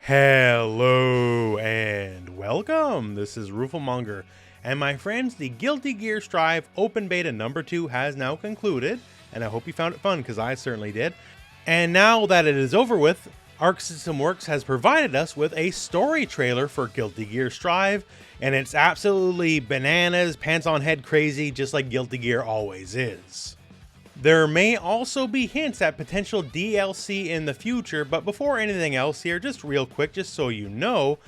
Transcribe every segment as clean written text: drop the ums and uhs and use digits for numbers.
Hello and welcome. This is Rooflemonger, and my friends, the Guilty Gear Strive Open Beta number 2 has now concluded, and I hope you found it fun because I certainly did. And now that it is over with, Arc System Works has provided us with a story trailer for Guilty Gear Strive, and it's absolutely bananas, pants on head crazy, just like Guilty Gear always is. There may also be hints at potential DLC in the future, but before anything else here, just real quick, just so you know,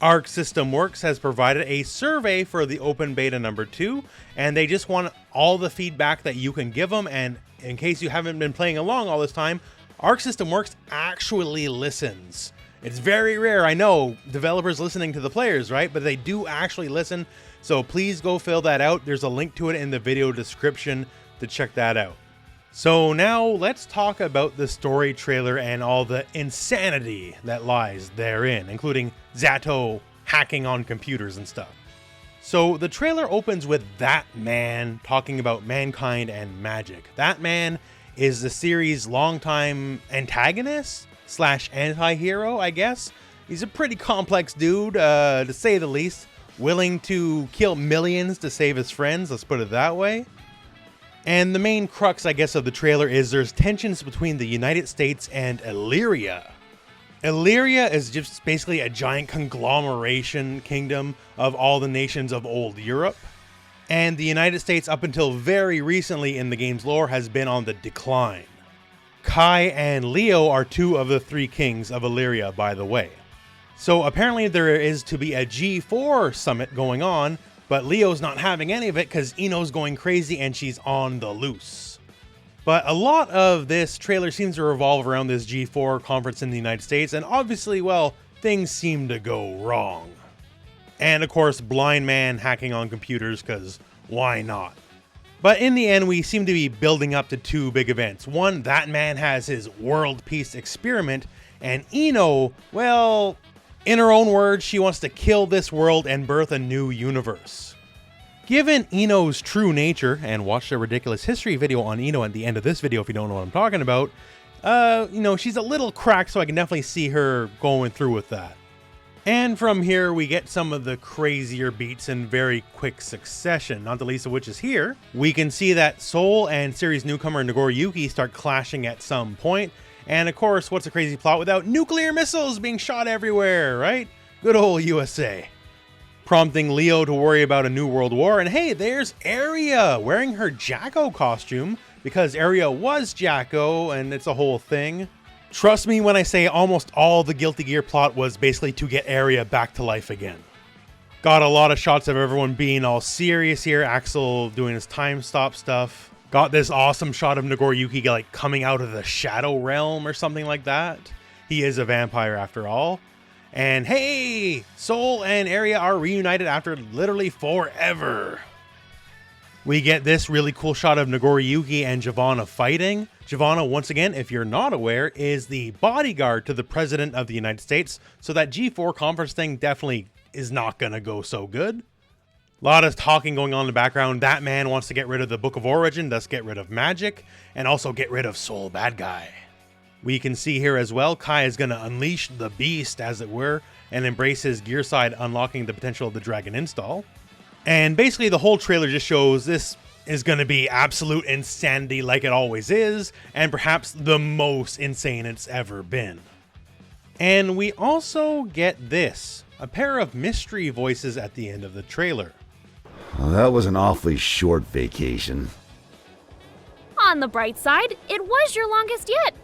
Arc System Works has provided a survey for the Open Beta number 2, and they just want all the feedback that you can give them, and in case you haven't been playing along all this time, Arc System Works actually listens. It's very rare, I know, developers listening to the players, right? But they do actually listen, so please go fill that out. There's a link to it in the video description to check that out. So now let's talk about the story trailer and all the insanity that lies therein, including Zato hacking on computers and stuff. So the trailer opens with That Man talking about mankind and magic. That Man is the series' longtime antagonist slash anti-hero, I guess. He's a pretty complex dude, to say the least, willing to kill millions to save his friends, let's put it that way. And the main crux, I guess, of the trailer is there's tensions between the United States and Illyria. Illyria is just basically a giant conglomeration kingdom of all the nations of old Europe. And the United States, up until very recently in the game's lore, has been on the decline. Kai and Leo are two of the three kings of Illyria, by the way. So apparently there is to be a G4 summit going on, but Leo's not having any of it because Ino's going crazy and she's on the loose. But a lot of this trailer seems to revolve around this G4 conference in the United States, and obviously, well, things seem to go wrong. And of course, Blind Man hacking on computers, because why not? But in the end, we seem to be building up to two big events. One, That Man has his world peace experiment, and Ino, well, in her own words, she wants to kill this world and birth a new universe. Given Ino's true nature, and watch the ridiculous history video on Ino at the end of this video if you don't know what I'm talking about, she's a little cracked, so I can definitely see her going through with that. And from here, we get some of the crazier beats in very quick succession, not the least of which is here. We can see that Soul and series newcomer Nagoriyuki start clashing at some point. And of course, what's a crazy plot without nuclear missiles being shot everywhere, right? Good old USA. Prompting Leo to worry about a new world war. And hey, there's Aria wearing her Jacko costume, because Aria was Jacko and it's a whole thing. Trust me when I say almost all the Guilty Gear plot was basically to get Aria back to life again. Got a lot of shots of everyone being all serious here. Axel doing his time stop stuff. Got this awesome shot of Nagoriyuki like coming out of the Shadow Realm or something like that. He is a vampire after all. And hey, Soul and Aria are reunited after literally forever. We get this really cool shot of Nagoriyuki and Giovanna fighting. Giovanna, once again, if you're not aware, is the bodyguard to the President of the United States. So that G4 conference thing definitely is not gonna go so good. A lot of talking going on in the background. That Man wants to get rid of the Book of Origin, thus get rid of magic, and also get rid of Soul Bad Guy. We can see here as well, Kai is going to unleash the beast, as it were, and embrace his gear side, unlocking the potential of the Dragon install. And basically the whole trailer just shows this is going to be absolute insanity like it always is, and perhaps the most insane it's ever been. And we also get this, a pair of mystery voices at the end of the trailer. Well, that was an awfully short vacation. On the bright side, it was your longest yet.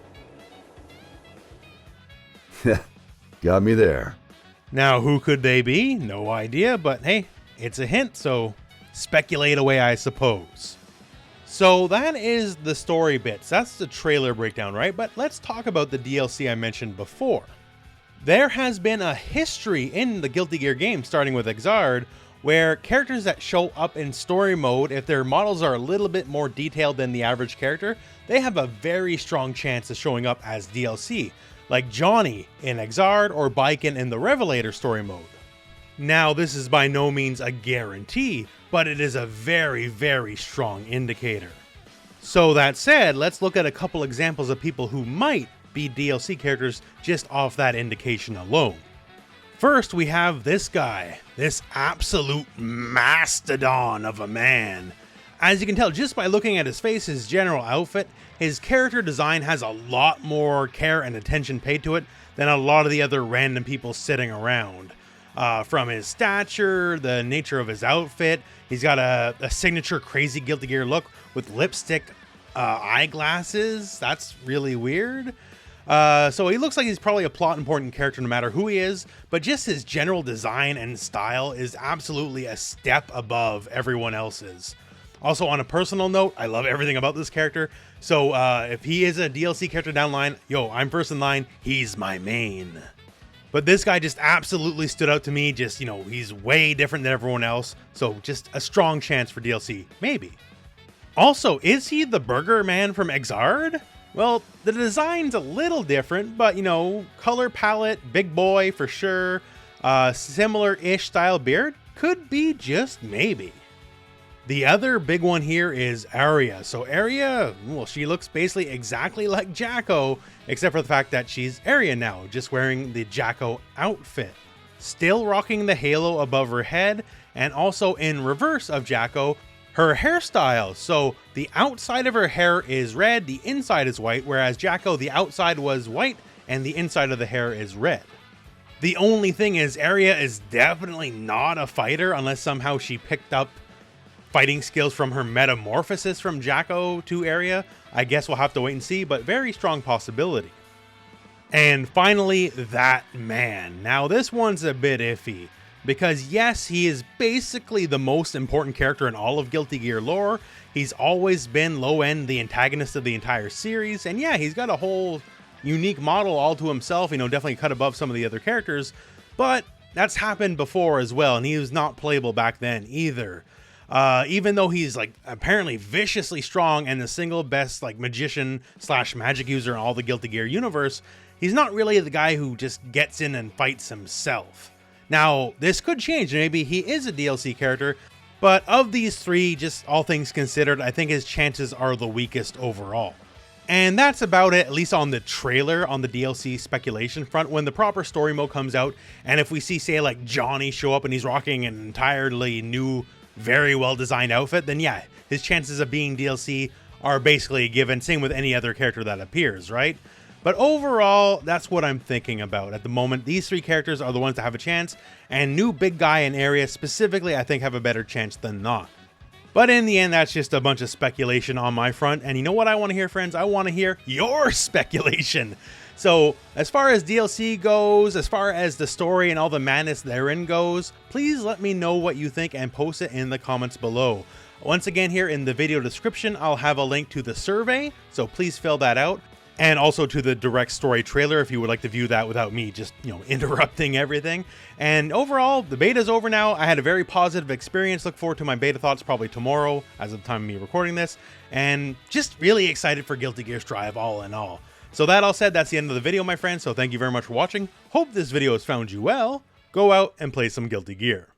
Got me there. Now, who could they be? No idea, but hey, it's a hint, so speculate away, I suppose. So that is the story bits. That's the trailer breakdown, right? But let's talk about the DLC I mentioned before. There has been a history in the Guilty Gear game, starting with Exard, where characters that show up in story mode, if their models are a little bit more detailed than the average character, they have a very strong chance of showing up as DLC, like Johnny in Exard or Biken in the Revelator story mode. Now, this is by no means a guarantee, but it is a very, very strong indicator. So that said, let's look at a couple examples of people who might be DLC characters just off that indication alone. First, we have this guy, this absolute mastodon of a man. As you can tell just by looking at his face, his general outfit, his character design has a lot more care and attention paid to it than a lot of the other random people sitting around. From his stature, the nature of his outfit, he's got a signature crazy Guilty Gear look with lipstick eyeglasses. That's really weird. So he looks like he's probably a plot important character no matter who he is, but just his general design and style is absolutely a step above everyone else's. Also, on a personal note, I love everything about this character, so if he is a DLC character down the line, yo, I'm first in line, he's my main. But this guy just absolutely stood out to me. Just, you know, he's way different than everyone else. So just a strong chance for DLC, maybe. Also, is he the Burger Man from Exard? Well, the design's a little different, but, you know, color palette, big boy for sure. Similar-ish style beard, could be just maybe. The other big one here is Arya. So Arya, well, she looks basically exactly like Jacko, except for the fact that she's Arya now, just wearing the Jacko outfit. Still rocking the halo above her head, and also in reverse of Jacko, her hairstyle. So the outside of her hair is red, the inside is white, whereas Jacko, the outside was white, and the inside of the hair is red. The only thing is, Arya is definitely not a fighter unless somehow she picked up fighting skills from her metamorphosis from Jacko to Arya. I guess we'll have to wait and see, but very strong possibility. And finally, that man. Now this one's a bit iffy, because yes, he is basically the most important character in all of Guilty Gear lore. He's always been low-end, the antagonist of the entire series, and yeah, he's got a whole unique model all to himself, you know, definitely cut above some of the other characters, but that's happened before as well, and he was not playable back then either. Even though he's like apparently viciously strong and the single best like magician slash magic user in all the Guilty Gear universe, he's not really the guy who just gets in and fights himself. Now, this could change. Maybe he is a DLC character, but of these three, just all things considered, I think his chances are the weakest overall. And that's about it, at least on the trailer, on the DLC speculation front. When the proper story mode comes out, and if we see, say, like Johnny show up and he's rocking an entirely new, very well designed outfit, then yeah, his chances of being DLC are basically given. Same with any other character that appears, right? But overall, that's what I'm thinking about at the moment. These three characters are the ones that have a chance, and new big guy in Area specifically, I think have a better chance than not. But in the end, that's just a bunch of speculation on my front. And you know what I want to hear, friends? I want to hear your speculation. So as far as DLC goes, as far as the story and all the madness therein goes, please let me know what you think and post it in the comments below. Once again, here in the video description, I'll have a link to the survey, so please fill that out. And also to the direct story trailer if you would like to view that without me just, you know, interrupting everything. And overall, the beta's over now. I had a very positive experience. Look forward to my beta thoughts probably tomorrow as of the time of me recording this. And just really excited for Guilty Gear Strive all in all. So that all said, that's the end of the video, my friends. So thank you very much for watching. Hope this video has found you well. Go out and play some Guilty Gear.